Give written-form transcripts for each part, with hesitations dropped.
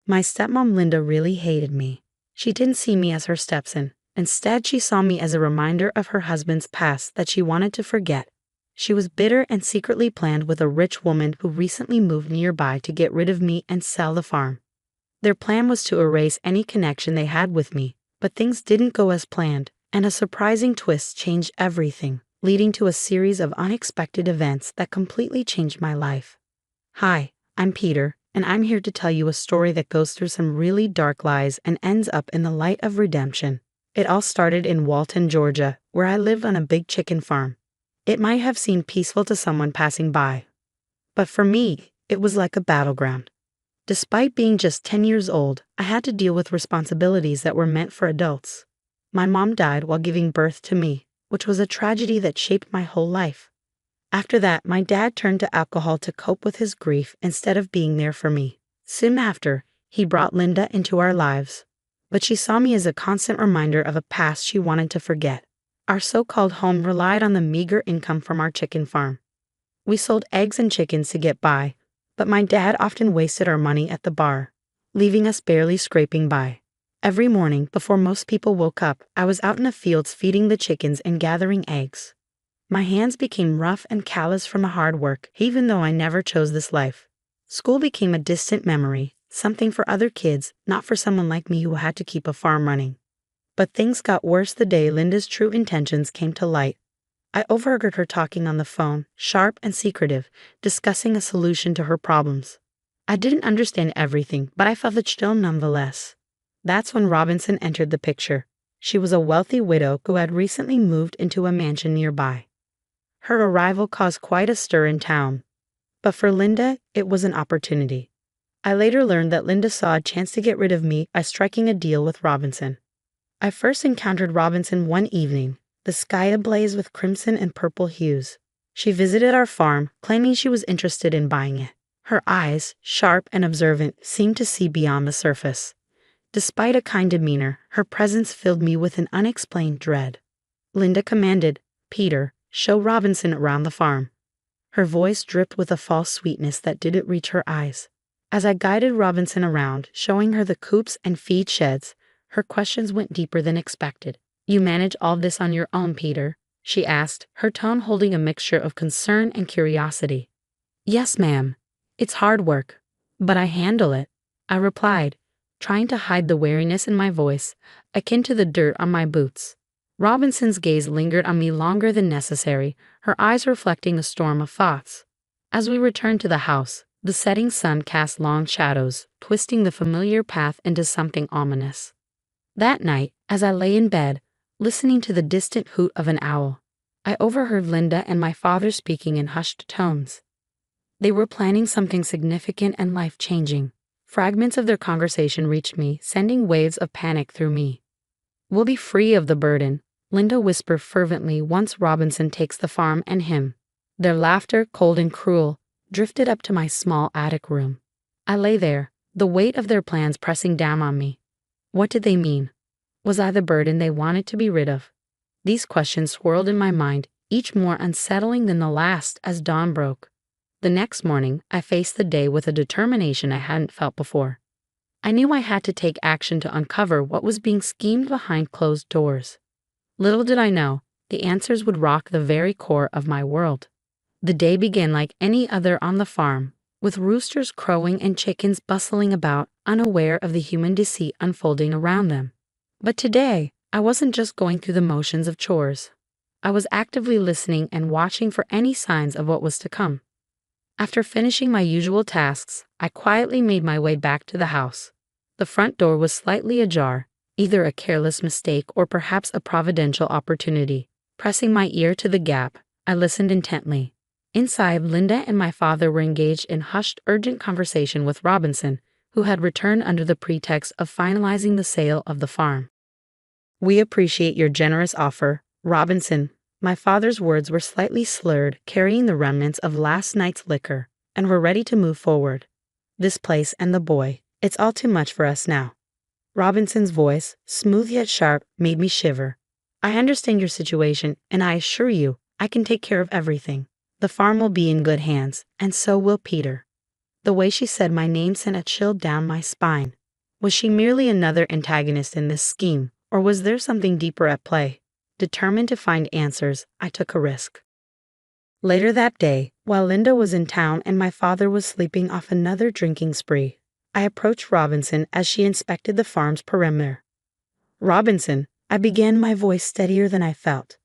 My stepmom Linda really hated me. She didn't see me as her stepson. Instead, she saw me as a reminder of her husband's past that she wanted to forget. She was bitter and secretly planned with a rich woman who recently moved nearby to get rid of me and sell the farm. Their plan was to erase any connection they had with me, but things didn't go as planned, and a surprising twist changed everything, leading to a series of unexpected events that completely changed my life. Hi, I'm Peter, and I'm here to tell you a story that goes through some really dark lies and ends up in the light of redemption. It all started in Walton, Georgia, where I lived on a big chicken farm. It might have seemed peaceful to someone passing by, but for me, it was like a battleground. Despite being just 10 years old, I had to deal with responsibilities that were meant for adults. My mom died while giving birth to me, which was a tragedy that shaped my whole life. After that, my dad turned to alcohol to cope with his grief instead of being there for me. Soon after, he brought Linda into our lives, but she saw me as a constant reminder of a past she wanted to forget. Our so-called home relied on the meager income from our chicken farm. We sold eggs and chickens to get by, but my dad often wasted our money at the bar, leaving us barely scraping by. Every morning, before most people woke up, I was out in the fields feeding the chickens and gathering eggs. My hands became rough and callous from the hard work, even though I never chose this life. School became a distant memory, something for other kids, not for someone like me who had to keep a farm running. But things got worse the day Linda's true intentions came to light. I overheard her talking on the phone, sharp and secretive, discussing a solution to her problems. I didn't understand everything, but I felt the chill nonetheless. That's when Robinson entered the picture. She was a wealthy widow who had recently moved into a mansion nearby. Her arrival caused quite a stir in town. But for Linda, it was an opportunity. I later learned that Linda saw a chance to get rid of me by striking a deal with Robinson. I first encountered Robinson one evening, the sky ablaze with crimson and purple hues. She visited our farm, claiming she was interested in buying it. Her eyes, sharp and observant, seemed to see beyond the surface. Despite a kind demeanor, her presence filled me with an unexplained dread. Linda commanded, "Peter, show Robinson around the farm." Her voice dripped with a false sweetness that didn't reach her eyes. As I guided Robinson around, showing her the coops and feed sheds, her questions went deeper than expected. "You manage all this on your own, Peter?" she asked, her tone holding a mixture of concern and curiosity. "Yes, ma'am. It's hard work, but I handle it," I replied, trying to hide the wariness in my voice, akin to the dirt on my boots. Robinson's gaze lingered on me longer than necessary, her eyes reflecting a storm of thoughts. As we returned to the house, the setting sun cast long shadows, twisting the familiar path into something ominous. That night, as I lay in bed, listening to the distant hoot of an owl, I overheard Linda and my father speaking in hushed tones. They were planning something significant and life-changing. Fragments of their conversation reached me, sending waves of panic through me. "We'll be free of the burden," Linda whispered fervently, "once Robinson takes the farm and him." Their laughter, cold and cruel, drifted up to my small attic room. I lay there, the weight of their plans pressing down on me. What did they mean? Was I the burden they wanted to be rid of? These questions swirled in my mind, each more unsettling than the last as dawn broke. The next morning, I faced the day with a determination I hadn't felt before. I knew I had to take action to uncover what was being schemed behind closed doors. Little did I know, the answers would rock the very core of my world. The day began like any other on the farm, with roosters crowing and chickens bustling about, unaware of the human deceit unfolding around them. But today, I wasn't just going through the motions of chores. I was actively listening and watching for any signs of what was to come. After finishing my usual tasks, I quietly made my way back to the house. The front door was slightly ajar, either a careless mistake or perhaps a providential opportunity. Pressing my ear to the gap, I listened intently. Inside, Linda and my father were engaged in hushed, urgent conversation with Robinson, who had returned under the pretext of finalizing the sale of the farm. "We appreciate your generous offer, Robinson." My father's words were slightly slurred, carrying the remnants of last night's liquor, "and we're ready to move forward. This place and the boy, it's all too much for us now." Robinson's voice, smooth yet sharp, made me shiver. "I understand your situation, and I assure you, I can take care of everything. The farm will be in good hands, and so will Peter." The way she said my name sent a chill down my spine. Was she merely another antagonist in this scheme, or was there something deeper at play? Determined to find answers, I took a risk. Later that day, while Linda was in town and my father was sleeping off another drinking spree, I approached Robinson as she inspected the farm's perimeter. "Robinson," I began, my voice steadier than I felt.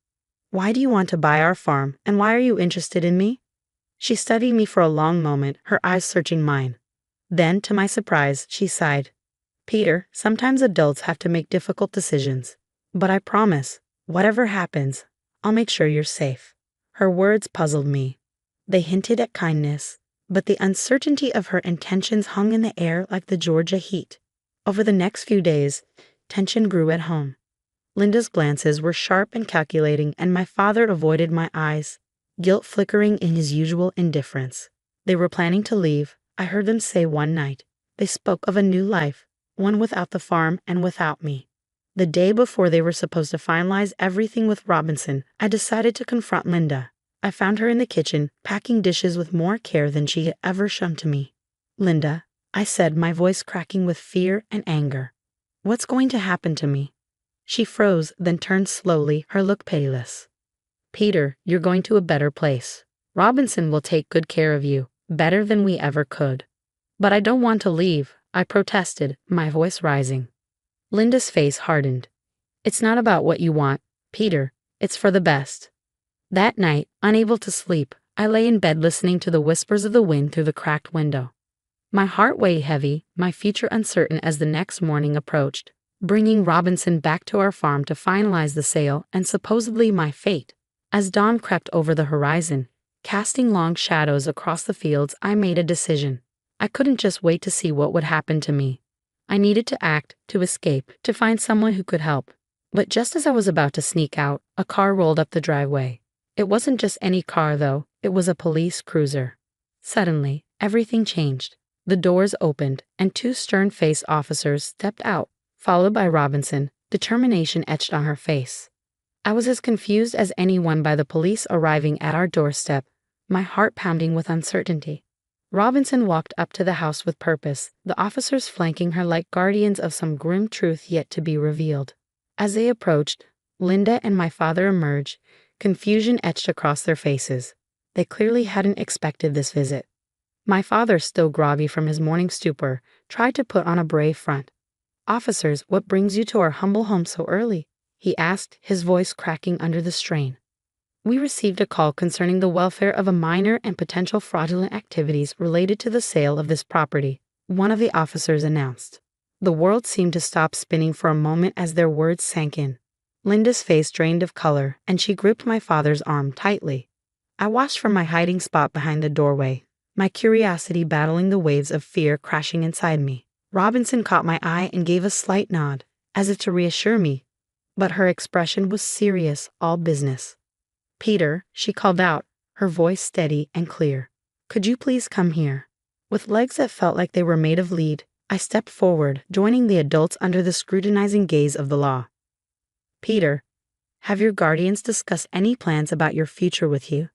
"Why do you want to buy our farm, and why are you interested in me?" She studied me for a long moment, her eyes searching mine. Then, to my surprise, she sighed. "Peter, sometimes adults have to make difficult decisions. But I promise, whatever happens, I'll make sure you're safe." Her words puzzled me. They hinted at kindness, but the uncertainty of her intentions hung in the air like the Georgia heat. Over the next few days, tension grew at home. Linda's glances were sharp and calculating, and my father avoided my eyes, guilt flickering in his usual indifference. They were planning to leave, I heard them say one night. They spoke of a new life, one without the farm and without me. The day before they were supposed to finalize everything with Robinson, I decided to confront Linda. I found her in the kitchen, packing dishes with more care than she had ever shown to me. "Linda," I said, my voice cracking with fear and anger. "What's going to happen to me?" She froze, then turned slowly, her look pitiless. "Peter, you're going to a better place. Robinson will take good care of you, better than we ever could." "But I don't want to leave," I protested, my voice rising. Linda's face hardened. "It's not about what you want, Peter. It's for the best." That night, unable to sleep, I lay in bed listening to the whispers of the wind through the cracked window. My heart weighed heavy, my future uncertain as the next morning approached, bringing Robinson back to our farm to finalize the sale and supposedly my fate. As dawn crept over the horizon, casting long shadows across the fields, I made a decision. I couldn't just wait to see what would happen to me. I needed to act, to escape, to find someone who could help. But just as I was about to sneak out, a car rolled up the driveway. It wasn't just any car, though. It was a police cruiser. Suddenly, everything changed. The doors opened, and two stern-faced officers stepped out, followed by Robinson, determination etched on her face. I was as confused as anyone by the police arriving at our doorstep, my heart pounding with uncertainty. Robinson walked up to the house with purpose, the officers flanking her like guardians of some grim truth yet to be revealed. As they approached, Linda and my father emerged, confusion etched across their faces. They clearly hadn't expected this visit. My father, still groggy from his morning stupor, tried to put on a brave front. "Officers, what brings you to our humble home so early?" he asked, his voice cracking under the strain. "We received a call concerning the welfare of a minor and potential fraudulent activities related to the sale of this property," one of the officers announced. The world seemed to stop spinning for a moment as their words sank in. Linda's face drained of color, and she gripped my father's arm tightly. I watched from my hiding spot behind the doorway, my curiosity battling the waves of fear crashing inside me. Robinson caught my eye and gave a slight nod, as if to reassure me, but her expression was serious, all business. "Peter," she called out, her voice steady and clear. "Could you please come here?" With legs that felt like they were made of lead, I stepped forward, joining the adults under the scrutinizing gaze of the law. "Peter, have your guardians discussed any plans about your future with you?"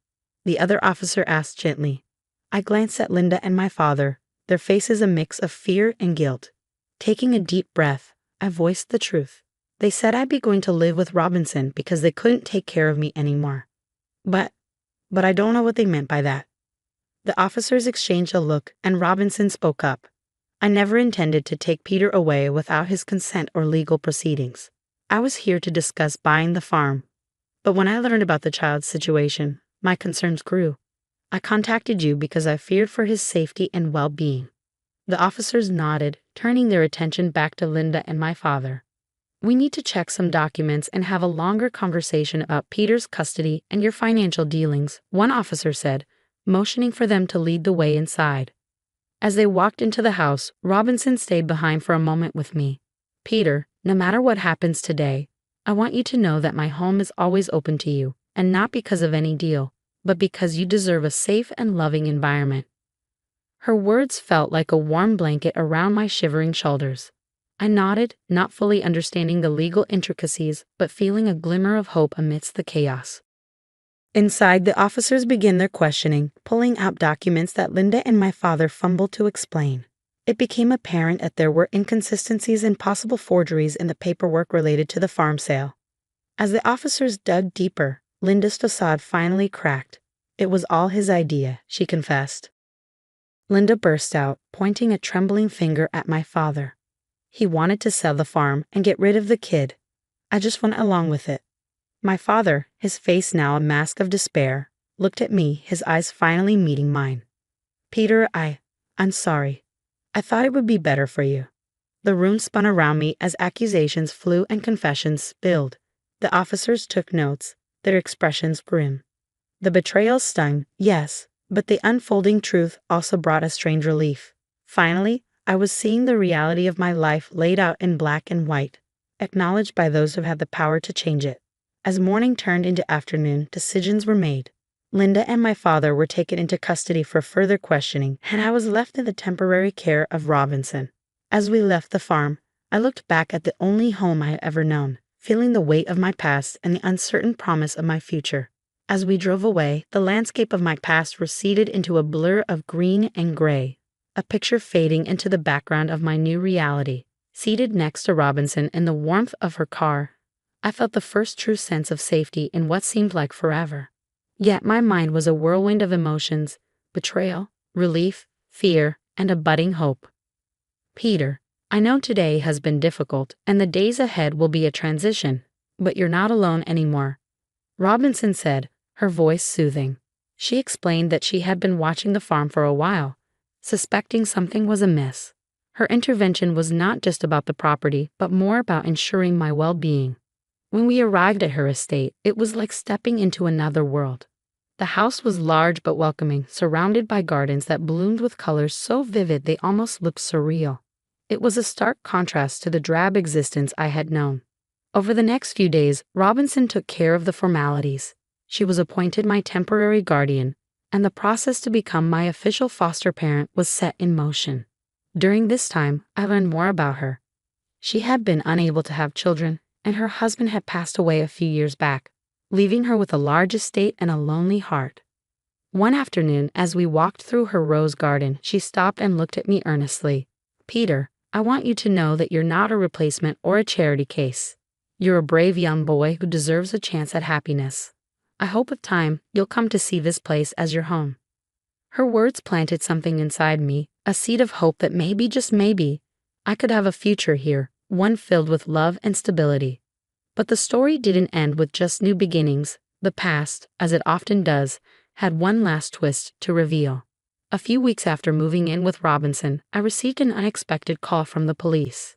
the other officer asked gently. I glanced at Linda and my father, their faces a mix of fear and guilt. Taking a deep breath, I voiced the truth. They said I'd be going to live with Robinson because they couldn't take care of me anymore. But I don't know what they meant by that. The officers exchanged a look, and Robinson spoke up. "I never intended to take Peter away without his consent or legal proceedings. I was here to discuss buying the farm. But when I learned about the child's situation, my concerns grew. I contacted you because I feared for his safety and well-being." The officers nodded, turning their attention back to Linda and my father. "We need to check some documents and have a longer conversation about Peter's custody and your financial dealings," one officer said, motioning for them to lead the way inside. As they walked into the house, Robinson stayed behind for a moment with me. "Peter, no matter what happens today, I want you to know that my home is always open to you, and not because of any deal, but because you deserve a safe and loving environment." Her words felt like a warm blanket around my shivering shoulders. I nodded, not fully understanding the legal intricacies, but feeling a glimmer of hope amidst the chaos. Inside, the officers begin their questioning, pulling out documents that Linda and my father fumbled to explain. It became apparent that there were inconsistencies and possible forgeries in the paperwork related to the farm sale. As the officers dug deeper, Linda's facade finally cracked. It was all his idea, she confessed. Linda burst out, pointing a trembling finger at my father. He wanted to sell the farm and get rid of the kid. I just went along with it. My father, his face now a mask of despair, looked at me, his eyes finally meeting mine. Peter, I'm sorry. I thought it would be better for you. The room spun around me as accusations flew and confessions spilled. The officers took notes, their expressions grim. The betrayal stung, yes, but the unfolding truth also brought a strange relief. Finally, I was seeing the reality of my life laid out in black and white, acknowledged by those who had the power to change it. As morning turned into afternoon, decisions were made. Linda and my father were taken into custody for further questioning, and I was left in the temporary care of Robinson. As we left the farm, I looked back at the only home I had ever known, feeling the weight of my past and the uncertain promise of my future. As we drove away, the landscape of my past receded into a blur of green and gray, a picture fading into the background of my new reality. Seated next to Robinson in the warmth of her car, I felt the first true sense of safety in what seemed like forever. Yet my mind was a whirlwind of emotions, betrayal, relief, fear, and a budding hope. Peter, I know today has been difficult, and the days ahead will be a transition, but you're not alone anymore, Robinson said, her voice soothing. She explained that she had been watching the farm for a while, suspecting something was amiss. Her intervention was not just about the property, but more about ensuring my well-being. When we arrived at her estate, it was like stepping into another world. The house was large but welcoming, surrounded by gardens that bloomed with colors so vivid they almost looked surreal. It was a stark contrast to the drab existence I had known. Over the next few days, Robinson took care of the formalities. She was appointed my temporary guardian, and the process to become my official foster parent was set in motion. During this time, I learned more about her. She had been unable to have children, and her husband had passed away a few years back, leaving her with a large estate and a lonely heart. One afternoon, as we walked through her rose garden, she stopped and looked at me earnestly. Peter, I want you to know that you're not a replacement or a charity case. You're a brave young boy who deserves a chance at happiness. I hope with time you'll come to see this place as your home. Her words planted something inside me, a seed of hope that maybe, just maybe, I could have a future here, one filled with love and stability. But the story didn't end with just new beginnings. The past, as it often does, had one last twist to reveal. A few weeks after moving in with Robinson, I received an unexpected call from the police.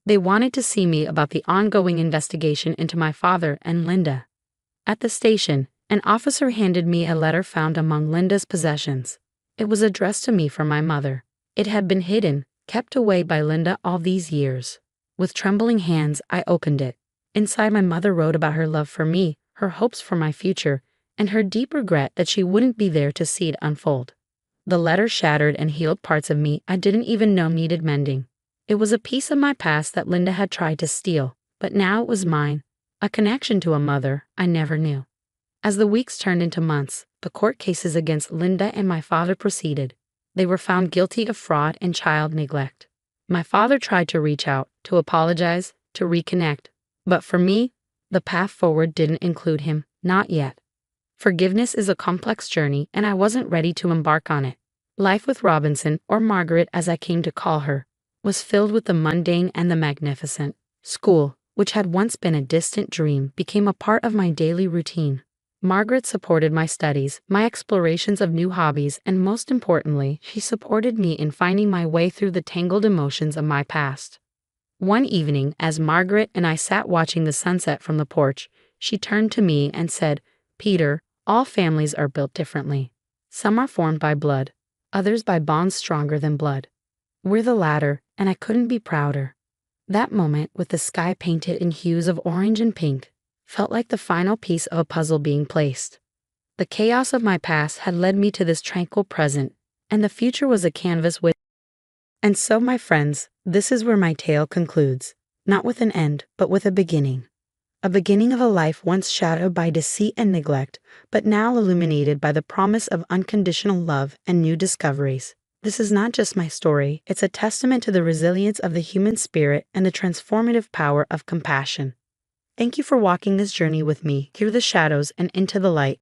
They wanted to see me about the ongoing investigation into my father and Linda. At the station, an officer handed me a letter found among Linda's possessions. It was addressed to me from my mother. It had been hidden, kept away by Linda all these years. With trembling hands, I opened it. Inside, my mother wrote about her love for me, her hopes for my future, and her deep regret that she wouldn't be there to see it unfold. The letter shattered and healed parts of me I didn't even know needed mending. It was a piece of my past that Linda had tried to steal, but now it was mine, a connection to a mother I never knew. As the weeks turned into months, the court cases against Linda and my father proceeded. They were found guilty of fraud and child neglect. My father tried to reach out, to apologize, to reconnect. But for me, the path forward didn't include him, not yet. Forgiveness is a complex journey, and I wasn't ready to embark on it. Life with Robinson, or Margaret as I came to call her, was filled with the mundane and the magnificent. School, which had once been a distant dream, became a part of my daily routine. Margaret supported my studies, my explorations of new hobbies, and most importantly, she supported me in finding my way through the tangled emotions of my past. One evening, as Margaret and I sat watching the sunset from the porch, she turned to me and said, "Peter, all families are built differently. Some are formed by blood, others by bonds stronger than blood. We're the latter, and I couldn't be prouder." That moment, with the sky painted in hues of orange and pink, felt like the final piece of a puzzle being placed. The chaos of my past had led me to this tranquil present, and the future was a canvas with. And so, my friends, this is where my tale concludes, not with an end, but with a beginning. A beginning of a life once shadowed by deceit and neglect, but now illuminated by the promise of unconditional love and new discoveries. This is not just my story, it's a testament to the resilience of the human spirit and the transformative power of compassion. Thank you for walking this journey with me through the shadows and into the light.